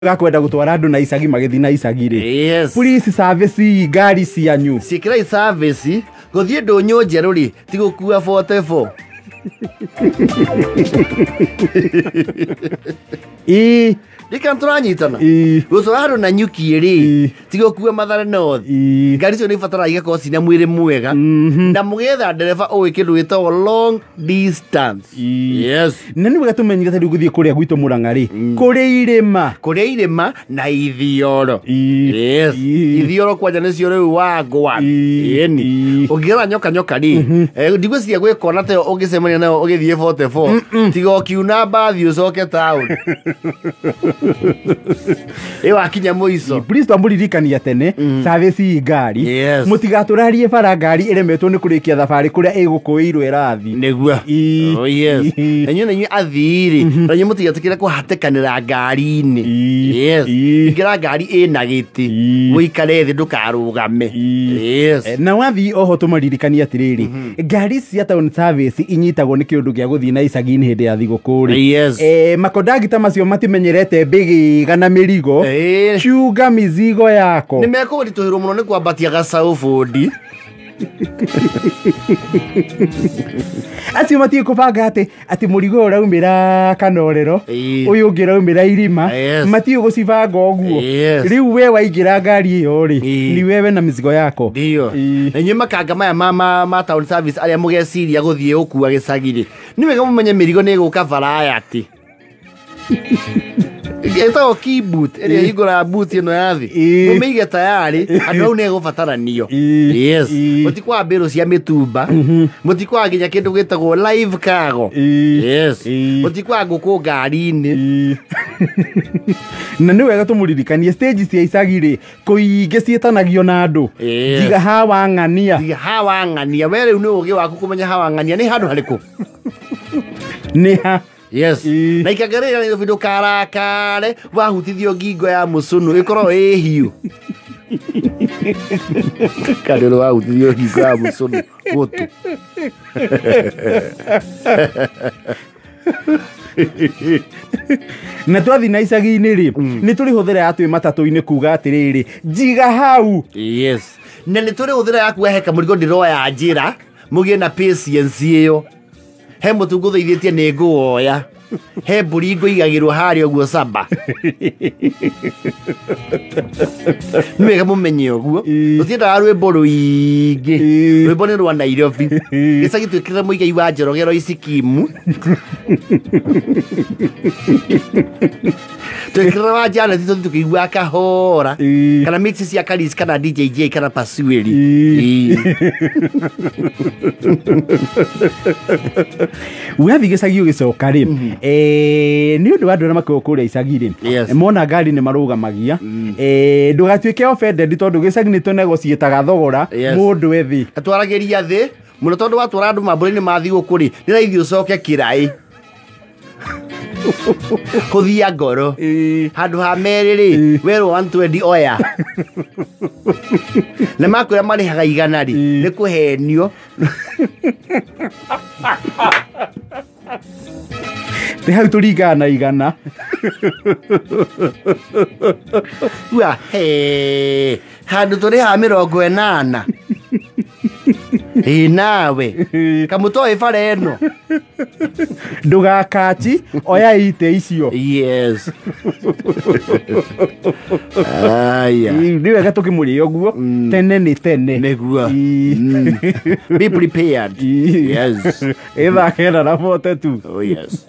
gakwenda gutwara andu na icagi magithi na icagi ri. Yes. Police service ngari cianyu. Sikira service guthie ndunyu njeru ri ti gukua 44. Ndikanturanyitana gutwara na nyuki ri ti gukua Mathare North. Ngari cio ni fatara igakorwo cina mwiri mwega na mugetha ndereba uwi kindu gitagwo long distance. Yes. Na ni wega tumenyithia riu guthie kuria gwitu Murang'a ri kuria irima na ithioro. Yes. Ithioro kwanja nicio riu wagwa. Yeni ungira nyoka ri ndigwiciria gwikona te ungicemania nayo ugithie 44 tiga ukiuna bathi ucoke town. Wakinya muico police twamuririkania tene service ngari mutigaturarie bara ngari iremetwo ni kurikia thabari kuria igukuirwo irathi niguo. Oh yes. Enyu athiri nanyu mutigatikire kuhatekanira ngari-ini. Yes. Ngira ngari ina giti muikare thi ndukarugame. Yes. Na wathi oho tumaririkania atiriri ngari cia town service inyitagwo ni kiundu gia guthii na icagi-ini hindi ya thigukuri. Yes. Makondagita macio matimenyerete bigiga na mirigo ciuga mizigo yako ni mekugurituhirwo muno ni kwambatia gacaũ bundi. acio matie kubanga ati murigo uraumira Kanorero uyu ungi uraumira Irima matie gucibanga uguo. Riu we waingira ngari iyo ri ni wewe na mizigo yako. Ndio enye makanga maya ma town service aria mugeciria guthie ukua gicagi ri ni wega mumenye mirigo ni guka variety. Ito keyboot eria igora boot ino yathi mumeige tayari andu au ne gubataranio. Yes. Mutikwa mbiro cia mitumba mutikwa nginya kindu gitagwo live cargo. Yes. Mutikwa nguku ngari-ini. Na ni wega tumuririkanie stage cia icagi ri kuingi cietanagio na andu jiga hawa ng'ania we riu ni ugi waku kumenya hawa ng'ania ni handu hariku ni ha. Yes. Na ikagerera ni video karakare wahutithio ngingo ya mucunu ikorwo hiu. Kadero wahutithio ngingo ya mucunu gutu. Na twathi na icagi-ini ri ni turi huthira atwi matatu-ini kuga atiriri jiga hau. Yes. Na ni turi huthira ya kuheka murigo ndiroya njira mugie na patience iyo. He mutungu thithietie ni nguoya he mburi nguigagirwo hari uguo Saba. Ni wega mumenye uguo utiendaga rwimbo ruingi rwimbo ni rwa Nairobi gicagi twikirire muigai wa Njorogero Isikimu twikirire wa Janet tukigua kahora kana mix cia Karis kana DJ kana Pasueli. Wathi gicagi ugicoka ri ni undu andu makwo kuria icagi ri mona ngari ni marugamagia ndugatuike offended tondu gicagi ni tunegocietaga thogora mundu ethi atwaragiria thi muno tondu watwara andu mamburi-ini ma thigukuri ni raithi ucoke kirai kuthia ngoro handu ha meri ri werwo 120 oya na makwira marihaga igana ri ni kuhenio. Te hau turinga na igana. Wa handu turi ha 80. Nawe kamutoi bara eno ndugakachi oya ite icio. Yes. Aya ni wega tukimuria uguo tene ni tene niguo. Be prepared. Yes. Eva kera na 42. Oh yes.